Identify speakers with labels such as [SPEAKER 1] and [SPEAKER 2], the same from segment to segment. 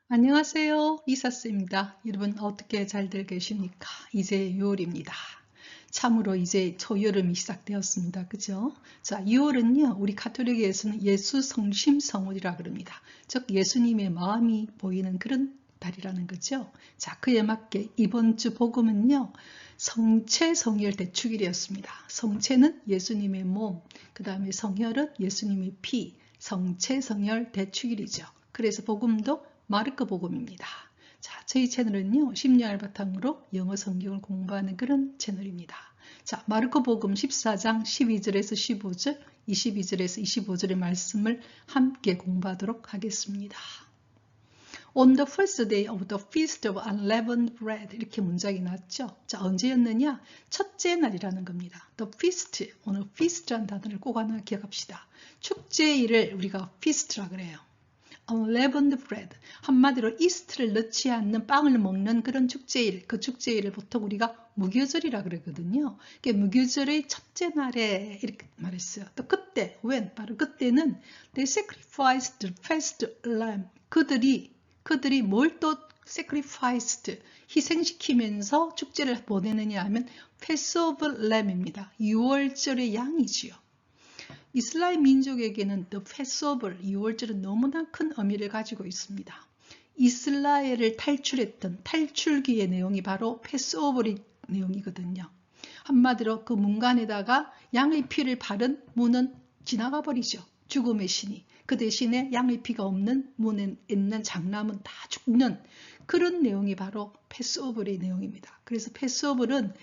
[SPEAKER 1] 안녕하세요. 이사스입니다. 여러분 어떻게 잘들 계십니까? 이제 6월입니다. 참으로 이제 초여름이 시작되었습니다. 그죠? 자, 6월은요, 우리 가톨릭에서는 예수 성심 성월이라 그럽니다. 즉, 예수님의 마음이 보이는 그런 달이라는 거죠. 자, 그에 맞게 이번 주 복음은요, 성체 성혈 대축일이었습니다. 성체는 예수님의 몸, 그 다음에 성혈은 예수님의 피, 성체 성혈 대축일이죠. 그래서 복음도 마르코 복음입니다. 자, 저희 채널은요, 심리학을 바탕으로 영어 성경을 공부하는 그런 채널입니다. 자, 마르코 복음 14장 12절에서 15절, 22절에서 25절의 말씀을 함께 공부하도록 하겠습니다. On the first day of the feast of unleavened bread 이렇게 문장이 났죠. 자, 언제였느냐? 첫째 날이라는 겁니다. The feast, 오늘 feast라는 단어를 꼭 하나 기억합시다. 축제일을 우리가 feast라 그래요. unleavened bread, 한마디로 이스트를 넣지 않는 빵을 먹는 그런 축제일, 그 축제일을 보통 우리가 무교절이라 그러거든요. 무교절의 첫째 날에 이렇게 말했어요. 또 그때, when, 바로 그때는 they sacrificed the first lamb, 그들이 뭘 또 sacrificed, 희생시키면서 축제를 보내느냐 하면 Passover lamb입니다. 6월절의 양이지요. 이슬람 민족에게는 The Passover, 6월절은 너무나 큰 의미를 가지고 있습니다. 이스라엘을 탈출했던 탈출기의 내용이 바로 패스오버의 내용이거든요. 한마디로 그 문간에다가 양의 피를 바른 문은 지나가 버리죠. 죽음의 신이. 그 대신에 양의 피가 없는 문에 있는 장남은 다 죽는 그런 내용이 바로 패스오버의 내용입니다. 그래서 패스오버는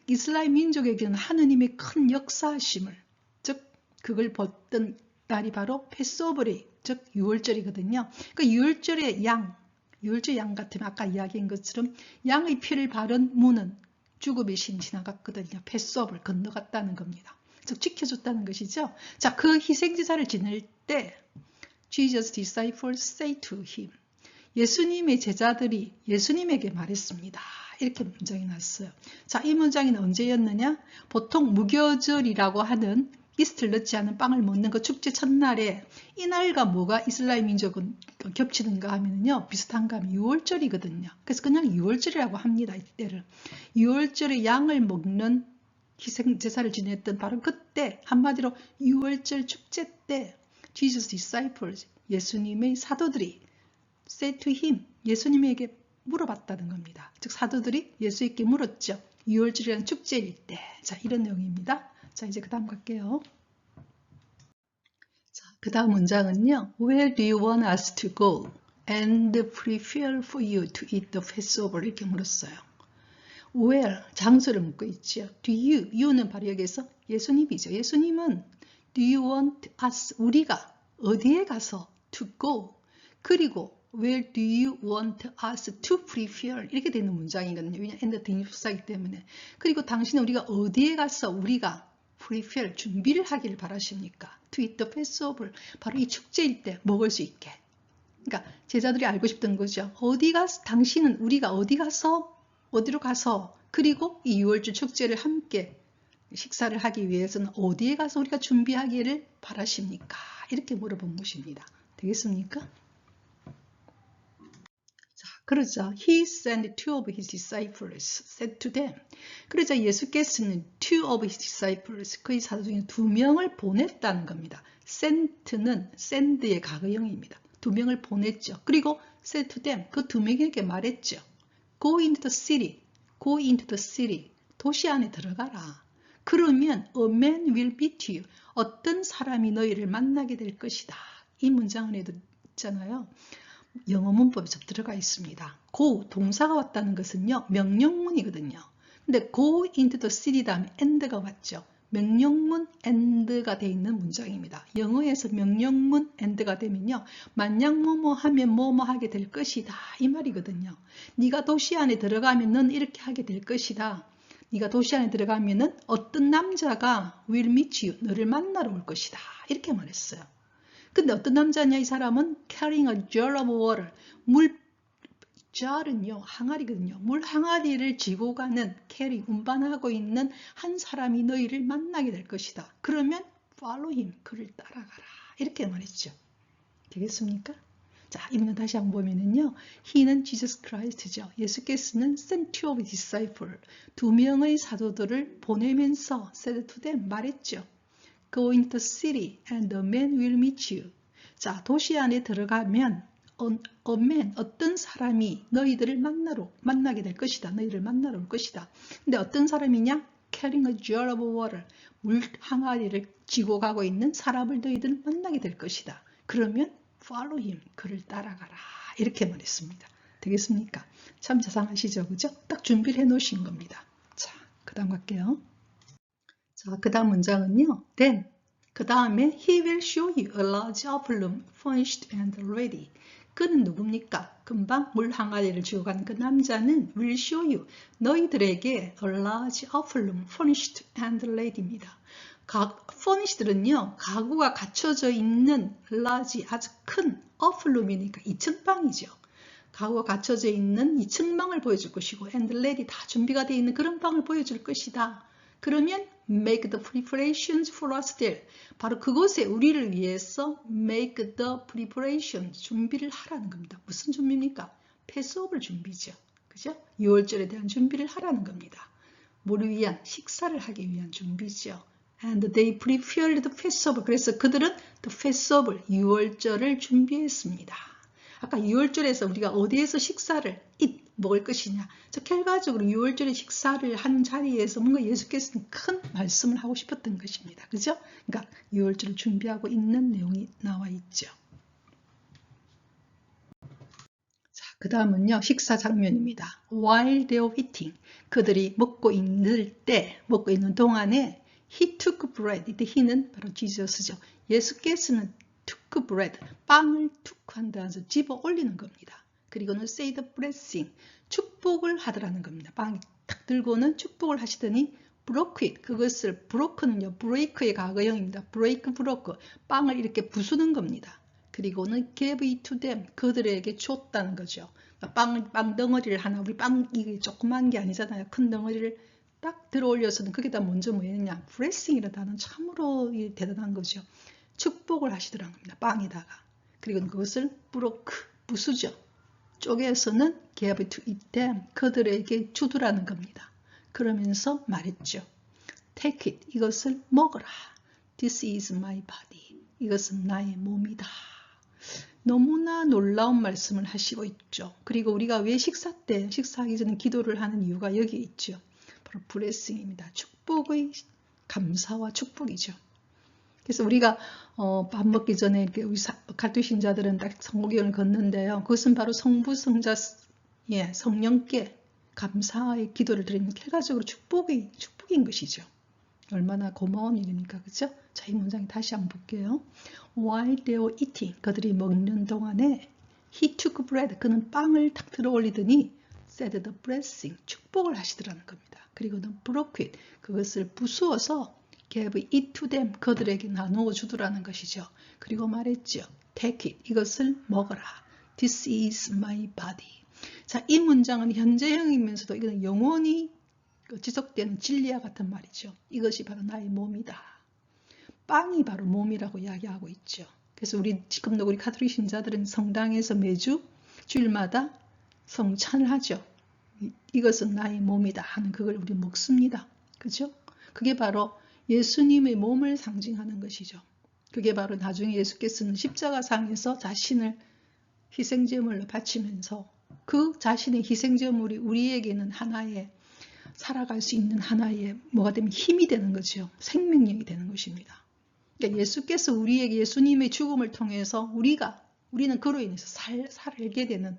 [SPEAKER 1] 이슬람 민족에게는 하느님의 큰 역사심을, 즉 그걸 봤던 날이 바로 패스오버리, 즉 6월절이거든요. 그 6월절의 양, 6월절 양 같으면 아까 이야기한 것처럼 양의 피를 바른 문은 죽음의 신 지나갔거든요. 패스오버를 건너갔다는 겁니다. 즉 지켜줬다는 것이죠. 자, 그 희생제사를 지낼 때 Jesus disciples say to him, 예수님의 제자들이 예수님에게 말했습니다. 이렇게 문장이 났어요. 자, 이 문장이 언제였느냐? 보통 무교절이라고 하는 이스트를 넣지 않은 빵을 먹는 그 축제 첫날에 이날과 뭐가 이슬람 민족은 겹치는가 하면요, 비슷한가 하면 6월절이거든요. 그래서 그냥 6월절이라고 합니다. 이때를 6월절에 양을 먹는 희생 제사를 지냈던 바로 그때, 한마디로 6월절 축제 때 Jesus disciples, 예수님의 사도들이 said to him, 예수님에게 물어봤다는 겁니다. 즉 사도들이 예수님께 물었죠. 6월절이라는 축제일 때. 자, 이런 내용입니다. 자, 이제 그 다음 갈게요. 자, 그 다음 문장은요. Where do you want us to go and prepare for you to eat the Passover? 이렇게 물었어요. Where, 장소를 묻고 있죠. Do you, you는 바로 여기서 예수님이죠. 예수님은 do you want us, 우리가 어디에 가서 to go, 그리고 Where do you want us to prepare? 이렇게 되는 문장이거든요. 왜냐하면 and 대명사이기 때문에. 그리고 당신은 우리가 어디에 가서 우리가 prepare, 준비를 하기를 바라십니까? To eat the Passover, 바로 이 축제일 때 먹을 수 있게. 그러니까 제자들이 알고 싶던 거죠. 어디 가서, 당신은 우리가 어디로 가서, 그리고 이 6월절 축제를 함께 식사를 하기 위해서는 어디에 가서 우리가 준비하기를 바라십니까? 이렇게 물어본 것입니다. 되겠습니까? 그러자 he sent two of his disciples, said to them. 그러자 예수께서는 two of his disciples, 그의 사도 중에 2명을 보냈다는 겁니다. sent는 send의 과거형입니다. 2명을 보냈죠. 그리고 said to them, 그 2명에게 말했죠. Go into the city, go into the city, 도시 안에 들어가라. 그러면 a man will meet you, 어떤 사람이 너희를 만나게 될 것이다. 이 문장 안에도 있잖아요. 영어 문법에 좀 들어가 있습니다. go, 동사가 왔다는 것은요, 명령문이거든요. 근데 go into the city 다음에 and가 왔죠. 명령문 and가 되어 있는 문장입니다. 영어에서 명령문 and가 되면요, 만약 뭐뭐 하면 뭐뭐 하게 될 것이다, 이 말이거든요. 네가 도시 안에 들어가면 넌 이렇게 하게 될 것이다. 네가 도시 안에 들어가면은 어떤 남자가 will meet you, 너를 만나러 올 것이다, 이렇게 말했어요. 근데 어떤 남자냐, 이 사람은 carrying a jar of water, jar은요, 항아리거든요. 물 항아리를 지고 가는, carry, 운반하고 있는 한 사람이 너희를 만나게 될 것이다. 그러면 follow him, 그를 따라가라. 이렇게 말했죠. 되겠습니까? 자, 이번에 다시 한번 보면은요. He는 Jesus Christ죠. 예수께서는 sent two of disciples, 2명의 사도들을 보내면서 said to them, 말했죠. Go into the city and the man will meet you. 자, 도시 안에 들어가면 a man, 어떤 사람이 너희들을 만나게 될 것이다. 너희를 만나러 올 것이다. 근데 어떤 사람이냐? Carrying a jar of water, 물 항아리를 쥐고 가고 있는 사람을 너희들 만나게 될 것이다. 그러면 follow him, 그를 따라가라. 이렇게 말했습니다. 되겠습니까? 참 자상하시죠? 그죠? 딱 준비를 해 놓으신 겁니다. 자, 그 다음 갈게요. 자, 그 다음 문장은요. Then, 그 다음에 he will show you a large upper room furnished and ready. 그는 누굽니까? 금방 물 항아리를 쥐고 가는 그 남자는 will show you, 너희들에게 a large upper room furnished and ready입니다. furnished는요, 가구가 갖춰져 있는 large, 아주 큰 upper room이니까 2층 방이죠. 가구가 갖춰져 있는 2층 방을 보여줄 것이고 and ready, 다 준비가 되어 있는 그런 방을 보여줄 것이다. 그러면 make the preparations for us there. 바로 그곳에 우리를 위해서 make the preparations, 준비를 하라는 겁니다. 무슨 준비입니까? 패스오버 준비죠. 그죠? 6월절에 대한 준비를 하라는 겁니다. 뭐를 위한? 식사를 하기 위한 준비죠. And they prepared the Passover. 그래서 그들은 the Passover, 6월절을 준비했습니다. 아까 6월절에서 우리가 어디에서 식사를 먹을 것이냐. 즉 결과적으로 6월절에 식사를 하는 자리에서 뭔가 예수께서는 큰 말씀을 하고 싶었던 것입니다. 그죠? 그러니까 6월절을 준비하고 있는 내용이 나와 있죠. 자, 그 다음은요. 식사 장면입니다. While they were eating, 그들이 먹고 있는 동안에 He took bread. 이때 he는 바로 지저스죠. 예수께서는 took bread, 빵을 툭 한다면서 집어 올리는 겁니다. 그리고는 say the blessing, 축복을 하더라는 겁니다. 빵 탁 들고는 축복을 하시더니 broke it, 그것을 broke는요, break의 과거형입니다. break, broke, 빵을 이렇게 부수는 겁니다. 그리고는 gave it to them, 그들에게 줬다는 거죠. 빵 덩어리를 하나, 우리 빵 이게 조그만 게 아니잖아요. 큰 덩어리를 딱 들어 올려서는 그게 다 먼저 뭐였냐, blessing이라는 단어는 참으로 대단한 거죠. 축복을 하시더라는 겁니다. 빵에다가. 그리고 그것을 broke, 부수죠. 쪽에서는 gave to eat them, 그들에게 주두라는 겁니다. 그러면서 말했죠. Take it, 이것을 먹어라. This is my body, 이것은 나의 몸이다. 너무나 놀라운 말씀을 하시고 있죠. 그리고 우리가 왜 식사하기 전에 기도를 하는 이유가 여기 있죠. 바로 blessing입니다. 축복의 감사와 축복이죠. 그래서 우리가 밥 먹기 전에 이렇게 우리 가르치신자들은 딱 성모기원을 걷는데요. 그것은 바로 성부, 성자, 성령께 감사의 기도를 드리는 결과적으로 축복인 것이죠. 얼마나 고마운 일입니까? 그죠? 자, 이 문장 다시 한번 볼게요. While they were eating, 그들이 먹는 동안에 He took bread, 그는 빵을 탁 들어 올리더니 said the blessing, 축복을 하시더라는 겁니다. 그리고는 broke it, 그것을 부수어서 gave it to them, 그들에게 나누어 주더라는 것이죠. 그리고 말했죠. Take it, 이것을 먹어라. This is my body. 자, 이 문장은 현재형이면서도 이거는 영원히 지속되는 진리와 같은 말이죠. 이것이 바로 나의 몸이다. 빵이 바로 몸이라고 이야기하고 있죠. 그래서 지금도 우리 가톨릭 신자들은 성당에서 매주 주일마다 성찬을 하죠. 이것은 나의 몸이다 하는 그걸 우리 먹습니다. 그죠? 그게 바로 예수님의 몸을 상징하는 것이죠. 그게 바로 나중에 예수께서는 십자가상에서 자신을 희생제물로 바치면서 그 자신의 희생제물이 우리에게는 하나의 살아갈 수 있는 하나의 뭐가 되면 힘이 되는 거죠. 생명력이 되는 것입니다. 그러니까 예수께서 우리에게 예수님의 죽음을 통해서 우리는 그로 인해서 살게 되는,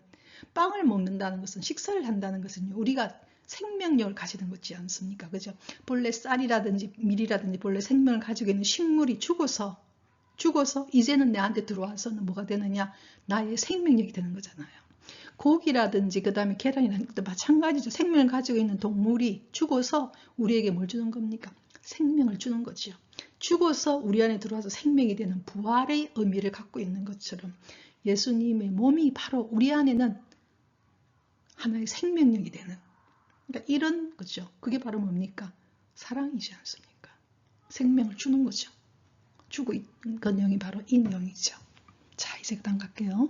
[SPEAKER 1] 빵을 먹는다는 것은, 식사를 한다는 것은요, 우리가 생명력을 가지는 거지 않습니까? 그죠? 본래 쌀이라든지 밀이라든지 본래 생명을 가지고 있는 식물이 죽어서 이제는 내한테 들어와서는 뭐가 되느냐? 나의 생명력이 되는 거잖아요. 고기라든지 그 다음에 계란이라는 것도 마찬가지죠. 생명을 가지고 있는 동물이 죽어서 우리에게 뭘 주는 겁니까? 생명을 주는 거죠. 죽어서 우리 안에 들어와서 생명이 되는 부활의 의미를 갖고 있는 것처럼 예수님의 몸이 바로 우리 안에는 하나의 생명력이 되는, 그러니까 이런 거죠. 그게 바로 뭡니까? 사랑이지 않습니까? 생명을 주는 거죠. 주고 있는 그 내용이 바로 이 내용이죠. 자, 이제 그다음 갈게요.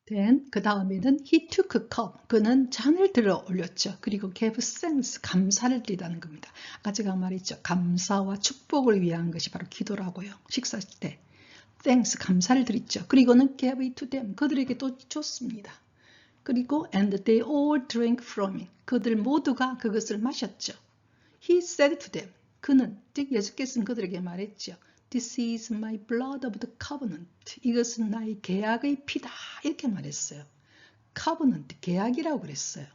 [SPEAKER 1] Then 그 다음에는 he took a cup. 그는 잔을 들어 올렸죠. 그리고 gave thanks. 감사를 드리다는 겁니다. 아까 제가 말했죠. 감사와 축복을 위한 것이 바로 기도라고요. 식사할 때. Thanks. 감사를 드렸죠. 그리고는 gave it to them. 그들에게 또 줬습니다. 그리고 and they all drank from it. 그들 모두가 그것을 마셨죠. He said to them. 그는 즉 예수께서는 그들에게 말했죠. This is my blood of the covenant. 이것은 나의 계약의 피다. 이렇게 말했어요. covenant, 계약이라고 그랬어요.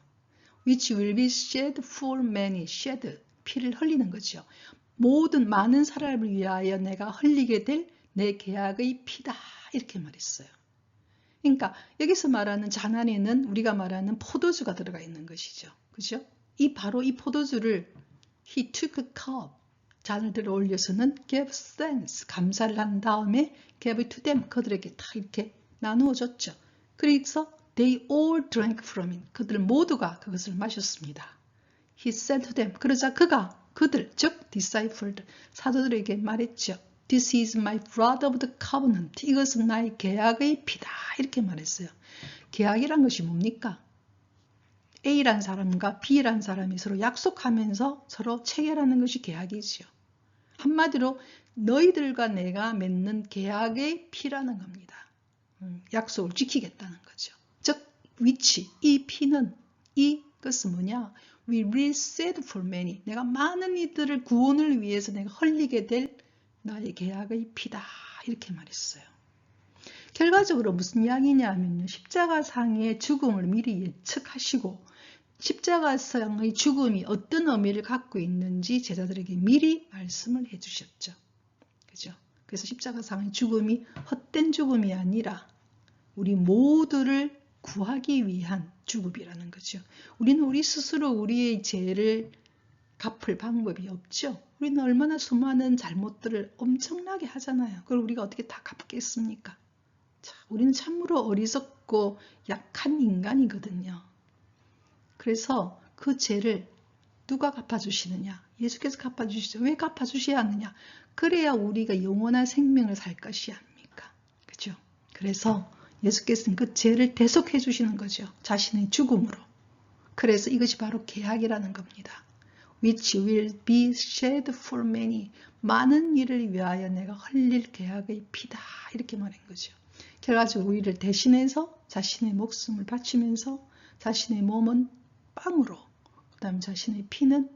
[SPEAKER 1] Which will be shed for many. shed, 피를 흘리는 거죠. 모든 많은 사람을 위하여 내가 흘리게 될 내 계약의 피다. 이렇게 말했어요. 그러니까 여기서 말하는 잔 안에는 우리가 말하는 포도주가 들어가 있는 것이죠. 그죠? 바로 이 포도주를 he took a cup. 잔을 들어 올려서는 gave thanks. 감사를 한 다음에 gave it to them. 그들에게 다 이렇게 나누어 줬죠. 그래서 they all drank from it. 그들 모두가 그것을 마셨습니다. He said to them. 그러자 그들, 즉 discipled, 사도들에게 말했죠. This is my blood of the covenant. 이것은 나의 계약의 피다. 이렇게 말했어요. 계약이란 것이 뭡니까? A란 사람과 B란 사람이 서로 약속하면서 서로 체결하는 것이 계약이지요. 한마디로 너희들과 내가 맺는 계약의 피라는 겁니다. 약속을 지키겠다는 거죠. 즉 위치, 이 피는 이것은 뭐냐? We will shed for many. 내가 많은 이들을 구원을 위해서 내가 흘리게 될 나의 계약의 피다. 이렇게 말했어요. 결과적으로 무슨 이야기냐면요. 십자가상의 죽음을 미리 예측하시고 십자가상의 죽음이 어떤 의미를 갖고 있는지 제자들에게 미리 말씀을 해주셨죠. 그죠? 그래서 십자가상의 죽음이 헛된 죽음이 아니라 우리 모두를 구하기 위한 죽음이라는 거죠. 우리는 우리 스스로 우리의 죄를 갚을 방법이 없죠. 우리는 얼마나 수많은 잘못들을 엄청나게 하잖아요. 그걸 우리가 어떻게 다 갚겠습니까? 자, 우리는 참으로 어리석고 약한 인간이거든요. 그래서 그 죄를 누가 갚아주시느냐? 예수께서 갚아주시죠. 왜 갚아주셔야 하느냐? 그래야 우리가 영원한 생명을 살 것이 아닙니까? 그죠? 그래서 예수께서는 그 죄를 대속해 주시는 거죠. 자신의 죽음으로. 그래서 이것이 바로 계약이라는 겁니다. Which will be shed for many. 많은 일을 위하여 내가 흘릴 계약의 피다. 이렇게 말한 거죠. 결과적으로 우리를 대신해서 자신의 목숨을 바치면서 자신의 몸은 빵으로, 그 다음 자신의 피는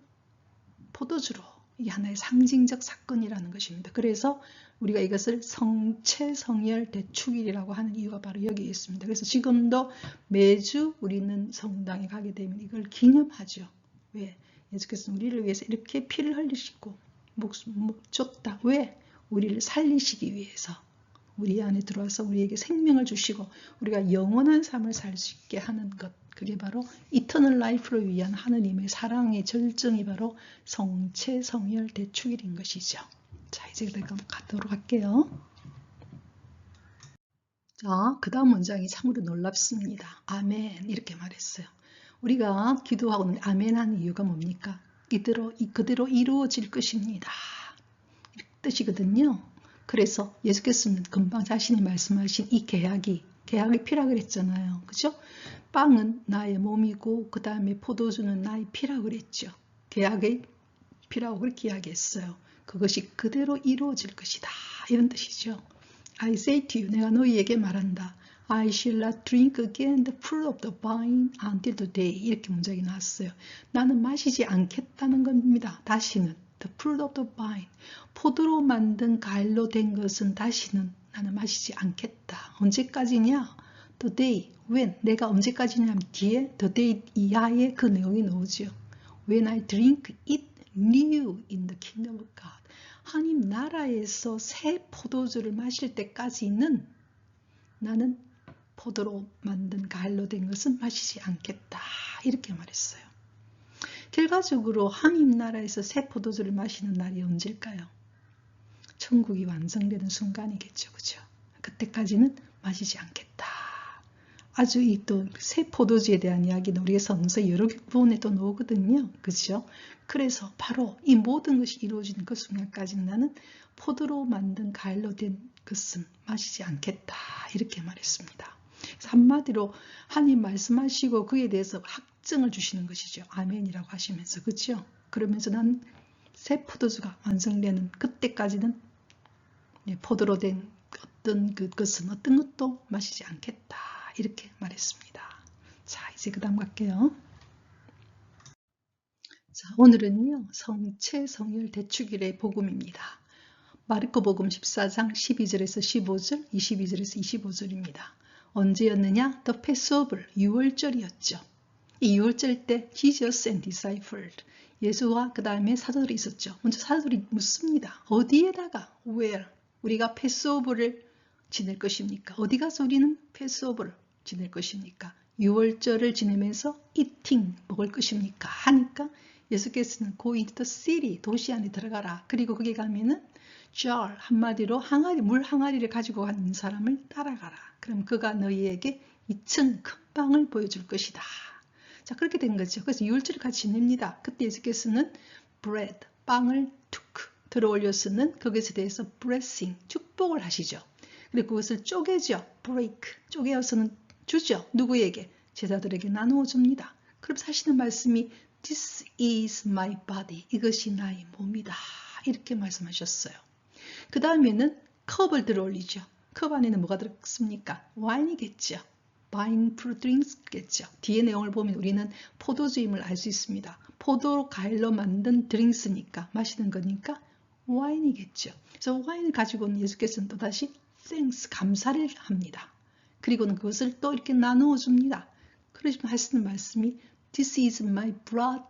[SPEAKER 1] 포도주로, 이게 하나의 상징적 사건이라는 것입니다. 그래서 우리가 이것을 성체성열 대축일이라고 하는 이유가 바로 여기에 있습니다. 그래서 지금도 매주 우리는 성당에 가게 되면 이걸 기념하죠. 왜? 예수께서는 우리를 위해서 이렇게 피를 흘리시고 목숨 줬다. 왜? 우리를 살리시기 위해서. 우리 안에 들어와서 우리에게 생명을 주시고 우리가 영원한 삶을 살 수 있게 하는 것. 그게 바로 이터널 라이프를 위한 하느님의 사랑의 절정이 바로 성체성열 대축일인 것이죠. 자, 이제 가도록 할게요. 자, 그 다음 문장이 참으로 놀랍습니다. 아멘 이렇게 말했어요. 우리가 기도하고 아멘 하는 이유가 뭡니까? 그대로 이루어질 것입니다. 이 뜻이거든요. 그래서 예수께서는 금방 자신이 말씀하신 이 계약이 피라 그랬잖아요. 그죠? 빵은 나의 몸이고 그 다음에 포도주는 나의 피라 그랬죠. 계약의 피라고 그렇게 이야기했어요. 그것이 그대로 이루어질 것이다. 이런 뜻이죠. I say to you, 내가 너희에게 말한다. I shall not drink again the fruit of the vine until the day. 이렇게 문장이 나왔어요. 나는 마시지 않겠다는 겁니다. 다시는. The fruit of the vine. 포도로 만든 과일로 된 것은 다시는 나는 마시지 않겠다. 언제까지냐? The day. when. 내가 언제까지냐면 뒤에 the day 이하에 그 내용이 나오죠. When I drink it new in the kingdom of God. 하나님 나라에서 새 포도주를 마실 때까지는 나는 포도로 만든 과일로 된 것은 마시지 않겠다. 이렇게 말했어요. 결과적으로 하나님 나라에서 새 포도주를 마시는 날이 언제일까요? 천국이 완성되는 순간이겠죠. 그죠? 그때까지는 마시지 않겠다. 아주 이 또 새 포도주에 대한 이야기는 우리의 성서 여러 부분에 또 나오거든요. 그죠? 그래서 바로 이 모든 것이 이루어지는 그 순간까지는 나는 포도로 만든 과일로 된 것은 마시지 않겠다. 이렇게 말했습니다. 그래서 한마디로 하나님 말씀하시고 그에 대해서 확증을 주시는 것이죠. 아멘이라고 하시면서. 그렇죠? 그러면서 난 새 포도주가 완성되는 그때까지는 포도로 된 어떤 그것은 어떤 것도 마시지 않겠다. 이렇게 말했습니다. 자, 이제 그 다음 갈게요. 자, 오늘은요, 성체 성혈 대축일의 복음입니다. 마르코복음 14장 12절에서 15절, 22절에서 25절입니다. 언제였느냐? The Passover, 6월절이었죠. 이 6월절 때 Jesus and Disciples, 예수와 그 다음에 사도들이 있었죠. 먼저 사도들이 묻습니다. 어디에다가, where, 우리가 패스오버를 지낼 것입니까? 어디 가서 우리는 패스오버를 지낼 것입니까? 6월절을 지내면서 eating, 먹을 것입니까? 하니까 예수께서는 go into the city, 도시 안에 들어가라. 그리고 거기 가면은 jar, 한마디로 항아리, 물 항아리를 가지고 가는 사람을 따라가라. 그럼 그가 너희에게 2층 큰 빵을 보여줄 것이다. 자, 그렇게 된 거죠. 그래서 6월절을 같이 지냅니다. 그때 예수께서는 bread, 빵을 툭 들어 올렸으는 그것에 대해서 blessing, 축복을 하시죠. 그리고 그것을 쪼개죠. break, 쪼개어서는 주죠. 누구에게? 제자들에게 나누어 줍니다. 그럼 하시는 말씀이 This is my body, 이것이 나의 몸이다. 이렇게 말씀하셨어요. 그 다음에는 컵을 들어 올리죠. 컵 안에는 뭐가 들었습니까? 와인이겠죠. wine fruit drinks겠죠. 뒤에 내용을 보면 우리는 포도주임을 알 수 있습니다. 포도 과일로 만든 드링크니까, 마시는 거니까 와인이겠죠. 그래서 와인을 가지고는 예수께서는 또다시 thanks, 감사를 합니다. 그리고는 그것을 또 이렇게 나누어 줍니다. 그러시면 하시는 말씀이 This is my blood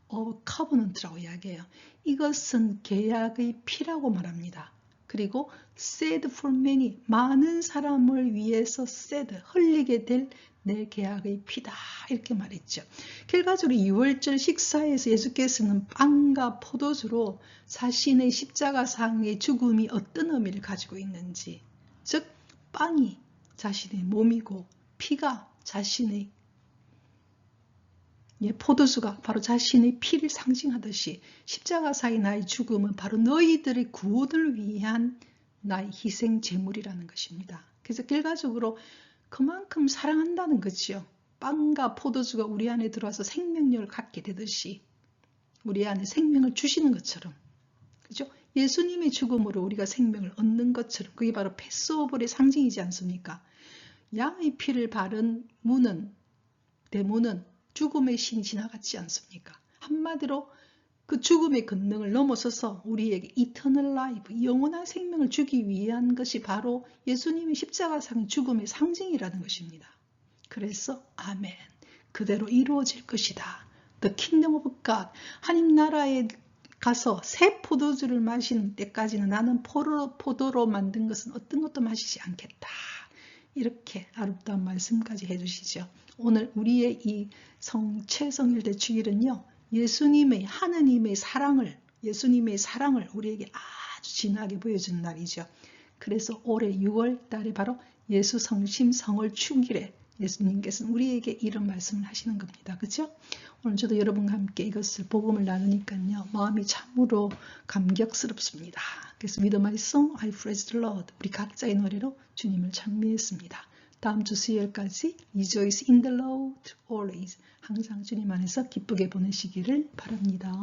[SPEAKER 1] of covenant라고 이야기해요. 이것은 계약의 피라고 말합니다. 그리고 shed for many, 많은 사람을 위해서 shed, 흘리게 될 내 계약의 피다. 이렇게 말했죠. 결과적으로 6월절 식사에서 예수께서는 빵과 포도주로 자신의 십자가상의 죽음이 어떤 의미를 가지고 있는지, 즉 빵이 자신의 몸이고 피가 자신의 포도주가 바로 자신의 피를 상징하듯이 십자가상의 나의 죽음은 바로 너희들의 구원을 위한 나의 희생 제물이라는 것입니다. 그래서 결과적으로 그만큼 사랑한다는 거지요. 빵과 포도주가 우리 안에 들어와서 생명력을 갖게 되듯이 우리 안에 생명을 주시는 것처럼, 그죠? 예수님의 죽음으로 우리가 생명을 얻는 것처럼 그게 바로 패스오버의 상징이지 않습니까? 양의 피를 바른 문은, 대문은 죽음의 신이 지나갔지 않습니까? 한마디로 그 죽음의 권능을 넘어서서 우리에게 eternal life, 영원한 생명을 주기 위한 것이 바로 예수님의 십자가상 죽음의 상징이라는 것입니다. 그래서 아멘, 그대로 이루어질 것이다. The kingdom of God, 하나님 나라에 가서 새 포도주를 마시는 때까지는 나는 포도로 만든 것은 어떤 것도 마시지 않겠다. 이렇게 아름다운 말씀까지 해주시죠. 오늘 우리의 이 최성일 대축일은요, 예수님의, 하느님의 사랑을, 예수님의 사랑을 우리에게 아주 진하게 보여주는 날이죠. 그래서 올해 6월 달에 바로 예수 성심 성월 축일에 예수님께서는 우리에게 이런 말씀을 하시는 겁니다. 그렇죠? 오늘 저도 여러분과 함께 이것을 복음을 나누니까요, 마음이 참으로 감격스럽습니다. 그래서 With my song I praise the Lord, 우리 각자의 노래로 주님을 찬미했습니다. 다음 주 수요일까지 Rejoice in the Lord always, 항상 주님 안에서 기쁘게 보내시기를 바랍니다.